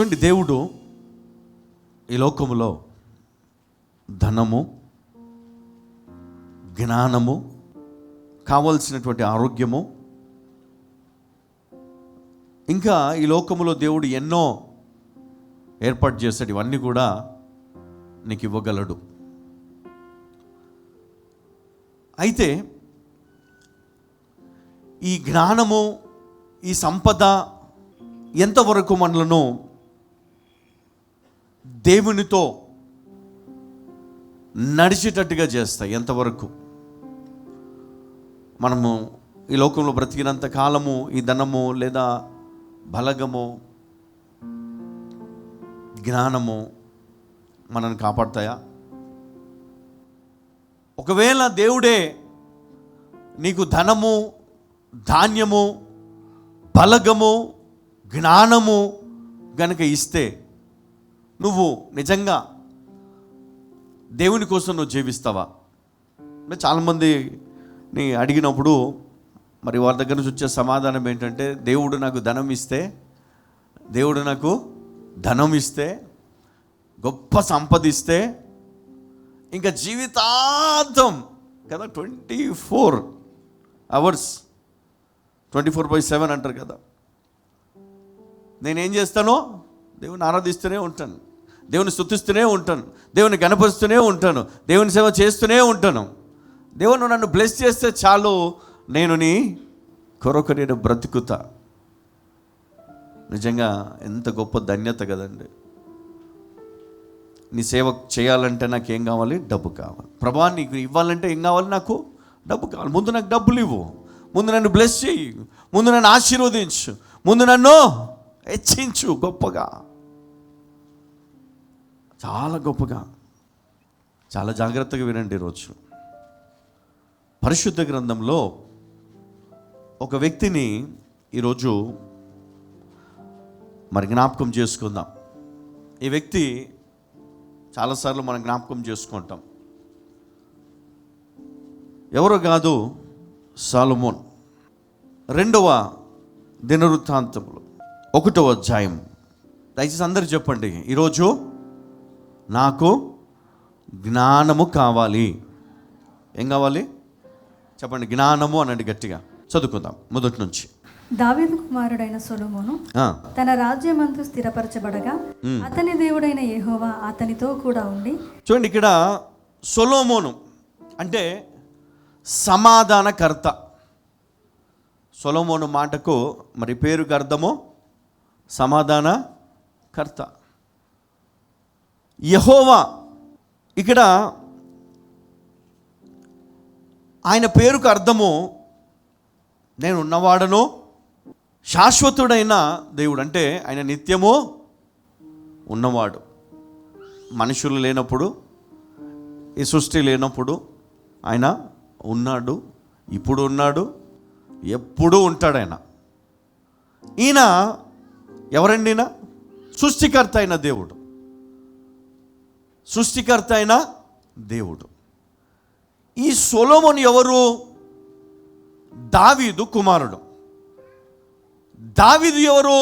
చూడండి, దేవుడు ఈ లోకములో ధనము, జ్ఞానము, కావలసినటువంటి ఆరోగ్యము, ఇంకా ఈ లోకములో దేవుడు ఎన్నో ఏర్పాటు చేస్తాడు. ఇవన్నీ కూడా నీకు ఇవ్వగలడు. అయితే ఈ జ్ఞానము, ఈ సంపద ఎంతవరకు మనలను దేవునితో నడిచేటట్టుగా చేస్తాయి? ఎంతవరకు? మనము ఈ లోకంలో బ్రతికినంత కాలము ఈ ధనము లేదా బలగము, జ్ఞానము మనల్ని కాపాడుతాయా? ఒకవేళ దేవుడే నీకు ధనము, ధాన్యము, బలగము, జ్ఞానము గనక ఇస్తే నువ్వు నిజంగా దేవుని కోసం నువ్వు జీవిస్తావా? చాలామందిని అడిగినప్పుడు మరి వారి దగ్గర నుంచి వచ్చే సమాధానం ఏంటంటే, దేవుడు నాకు ధనం ఇస్తే, దేవుడు నాకు ధనం ఇస్తే, గొప్ప సంపదిస్తే ఇంకా జీవితాంతం కదా 24 hours 24/7 అంటారు కదా, నేనేం చేస్తానో దేవుని ఆరాధిస్తూనే ఉంటాను, దేవుని స్తుతిస్తూనే ఉంటాను, దేవుని గణపరుస్తూనే ఉంటాను, దేవుని సేవ చేస్తూనే ఉంటాను. దేవుడు నన్ను బ్లెస్ చేస్తే చాలు, నేను నీ కొరకు నేను బ్రతుకుతా. నిజంగా ఎంత గొప్ప ధన్యత కదండి. నీ సేవ చేయాలంటే నాకు ఏం కావాలి? డబ్బు కావాలి. ప్రభా నీకు ఇవ్వాలంటే ఏం కావాలి? నాకు డబ్బు కావాలి. ముందు నాకు డబ్బులు ఇవ్వు, ముందు నన్ను బ్లెస్ చేయి, ముందు నన్ను ఆశీర్వదించు, ముందు నన్ను హెచ్చించు. గొప్పగా, చాలా గొప్పగా. చాలా జాగ్రత్తగా వినండి. ఈరోజు పరిశుద్ధ గ్రంథంలో ఒక వ్యక్తిని ఈరోజు మరి జ్ఞాపకం చేసుకుందాం. ఈ వ్యక్తి చాలాసార్లు మనం జ్ఞాపకం చేసుకుంటాం. ఎవరో కాదు, సొలొమోన్. 2వ దినవృత్తాంతములు 1వ అధ్యాయం. దయచేసి అందరూ చెప్పండి, ఈరోజు నాకు జ్ఞానము కావాలి. ఏం కావాలి చెప్పండి? జ్ఞానము అనండి గట్టిగా. చదువుకుందాం మొదటి నుంచి. దావీదు కుమారుడైన సొలొమోను తన రాజ్యమందు స్థిరపరచబడగా అతని దేవుడైన యెహోవా అతనితో కూడా ఉండి. చూడండి, ఇక్కడ సొలొమోను అంటే సమాధానకర్త. సొలొమోను మాటకు మరి పేరుకు అర్థము సమాధానకర్త. యెహోవా ఇక్కడ ఆయన పేరుకు అర్థము నేను ఉన్నవాడను, శాశ్వతుడైన దేవుడు. అంటే ఆయన నిత్యము ఉన్నవాడు. మనుషులు లేనప్పుడు, ఈ సృష్టి లేనప్పుడు ఆయన ఉన్నాడు, ఇప్పుడు ఉన్నాడు, ఎప్పుడూ ఉంటాడు ఆయన. ఈయన ఎవరండి? ఈయన సృష్టికర్త అయిన దేవుడు, సృష్టికర్త అయిన దేవుడు. ఈ సొలొమోను ఎవరు? దావీదు కుమారుడు. దావీదు ఎవరు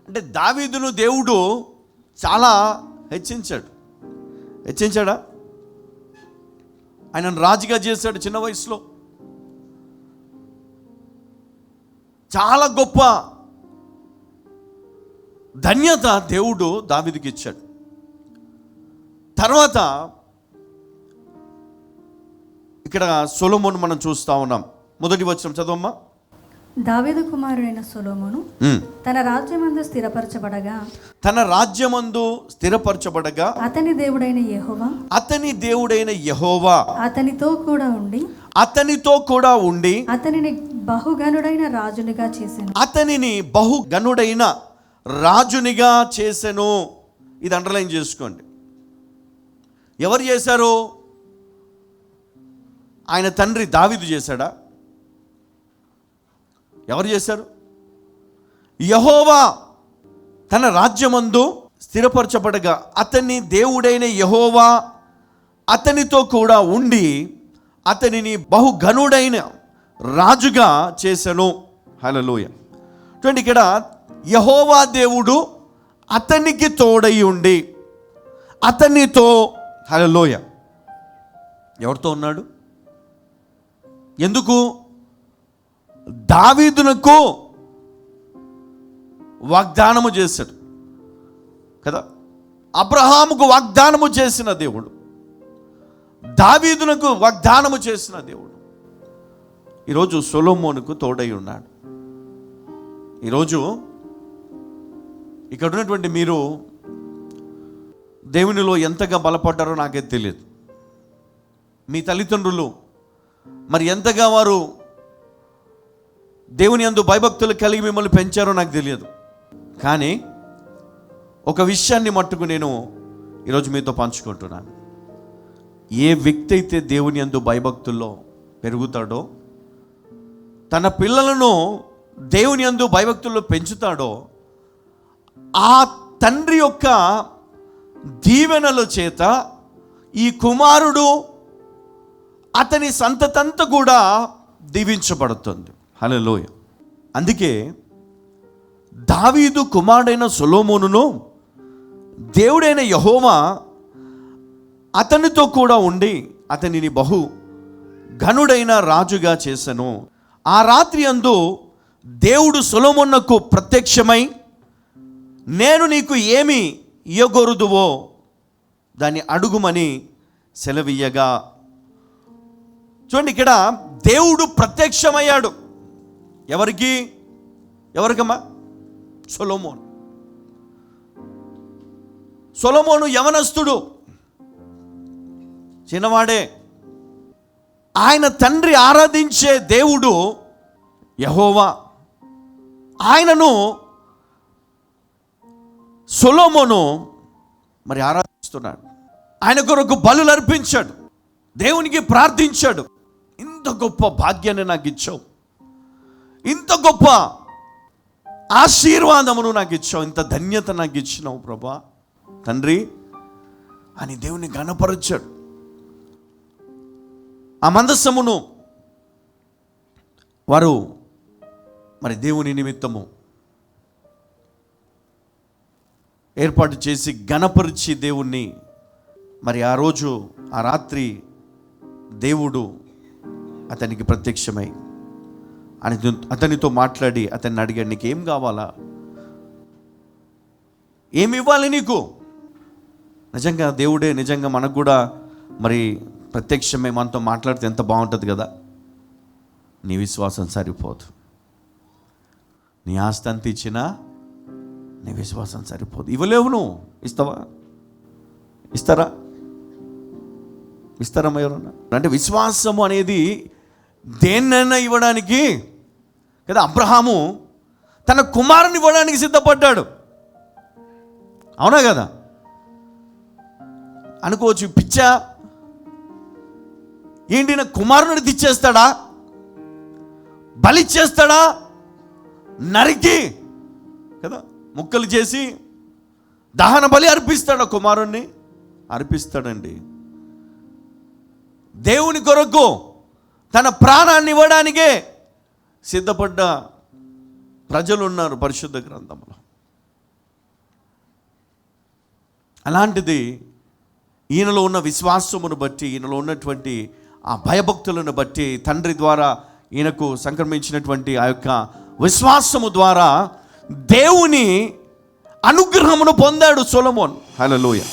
అంటే, దావీదును దేవుడు చాలా హెచ్చించాడా? ఆయనను రాజుగా చేశాడు చిన్న వయసులో. చాలా గొప్ప ధన్యత దేవుడు దావీదుకి ఇచ్చాడు. తర్వాత ఇక్కడ సొలొమోను మనం చూస్తా ఉన్నాం. మొదటి వచనం చదవమ్మా. దావీదు కుమారుడైన సొలొమోను తన రాజ్యమందు స్థిరపరచబడగా అతని దేవుడైన యెహోవా అతనితో కూడా ఉండి అతనిని బహుగనుడైన రాజునిగా చేసెను. ఇది అండర్లైన్ చేసుకోండి. ఎవరు చేశారు? ఆయన తండ్రి దావీదు చేశాడా? ఎవరు చేశారు? యెహోవా తన రాజ్యమందు స్థిరపరచబడగా అతని దేవుడైన యెహోవా అతనితో కూడా ఉండి అతనిని బహుఘనుడైన రాజుగా చేసెను. హల్లెలూయా. చూడండి, ఇక్కడ యెహోవా దేవుడు అతనికి తోడై ఉండి అతనితో, హల్లెలూయా, ఎవరితో ఉన్నాడు? ఎందుకు? దావీదునకు వాగ్దానము చేశాడు కదా. అబ్రహాముకు వాగ్దానము చేసిన దేవుడు, దావీదునకు వాగ్దానము చేసిన దేవుడు ఈరోజు సొలొమోనుకు తోడై ఉన్నాడు. ఈరోజు ఇక్కడ ఉన్నటువంటి మీరు దేవునిలో ఎంతగా బలపడ్డారో నాకే తెలియదు. మీ తల్లిదండ్రులు మరి ఎంతగా వారు దేవుని యందు భయభక్తులు కలిగి మిమ్మల్ని పెంచారో నాకు తెలియదు. కానీ ఒక విషయాన్ని మట్టుకు నేను ఈరోజు మీతో పంచుకుంటున్నాను. ఏ వ్యక్తి అయితే దేవుని యందు భయభక్తుల్లో పెరుగుతాడో, తన పిల్లలను దేవుని యందు భయభక్తుల్లో పెంచుతాడో, ఆ తండ్రి యొక్క దీవెనల చేత ఈ కుమారుడు అతని సంతతంతా కూడా దీవించబడుతుంది. హల్లెలూయా. అందుకే దావీదు కుమారుడైన సొలొమోనును దేవుడైన యెహోవా అతనితో కూడా ఉండి అతనిని బహు ఘనుడైన రాజుగా చేసెను. ఆ రాత్రి యందు దేవుడు సొలొమోనుకు ప్రత్యక్షమై, నేను నీకు ఏమి ఇయ్యగోరుదువో దాన్ని అడుగుమని సెలవియ్యగా. చూడండి, ఇక్కడ దేవుడు ప్రత్యక్షమయ్యాడు. ఎవరికమ్మా? సొలొమోను యవనస్తుడు, చిన్నవాడే. ఆయన తండ్రి ఆరాధించే దేవుడు యెహోవా. ఆయనను సొలొమోను మరి ఆరాధిస్తున్నాడు. ఆయన కొరకు బలులు అర్పించాడు, దేవునికి ప్రార్థించాడు. ఇంత గొప్ప భాగ్యాన్ని నాకు ఇచ్చావు, ఇంత గొప్ప ఆశీర్వాదమును నాకు ఇచ్చావు, ఇంత ధన్యత నాకు ఇచ్చినావు ప్రభా తండ్రి అని దేవుని ఘనపరచాడు. ఆ మందసమును వారు మరి దేవుని నిమిత్తము ఏర్పాటు చేసి ఘనపరిచి దేవుణ్ణి మరి ఆ రోజు ఆ రాత్రి దేవుడు అతనికి ప్రత్యక్షమై అతనితో మాట్లాడి అతన్ని అడిగాడు, నీకేం కావాలా, ఏమి ఇవ్వాలి నీకు? నిజంగా దేవుడే నిజంగా మనకు కూడా మరి ప్రత్యక్షమై మనతో మాట్లాడితే ఎంత బాగుంటుంది కదా. నీ విశ్వాసం సరిపోదు, నీ ఆస్తి అంత ఇచ్చినా నీ విశ్వాసం సరిపోదు. ఇవ్వలేవు, నువ్వు ఇస్తావా? ఇస్తారమ్మా ఎవరన్నా? అంటే విశ్వాసము అనేది దేన్నైనా ఇవ్వడానికి కదా. అబ్రహాము తన కుమారుని ఇవ్వడానికి సిద్ధపడ్డాడు, అవునా కదా? అనుకోవచ్చు, పిచ్చా ఏంటి, నా కుమారుని తెచ్చేస్తాడా, బలిచ్చేస్తాడా, నరికి కదా ముక్కలు చేసి దహన బలి అర్పిస్తాడా? కుమారుణ్ణి అర్పిస్తాడండి. దేవుని కొరకు తన ప్రాణాన్ని ఇవ్వడానికే సిద్ధపడ్డ ప్రజలు ఉన్నారు పరిశుద్ధ గ్రంథంలో. అలాంటిది ఈయనలో ఉన్న విశ్వాసమును బట్టి, ఈయనలో ఉన్నటువంటి ఆ భయభక్తులను బట్టి, తండ్రి ద్వారా ఈయనకు సంక్రమించినటువంటి ఆ యొక్క విశ్వాసము ద్వారా దేవుని అనుగ్రహమును పొందాడు సొలొమోన్. హల్లెలూయా.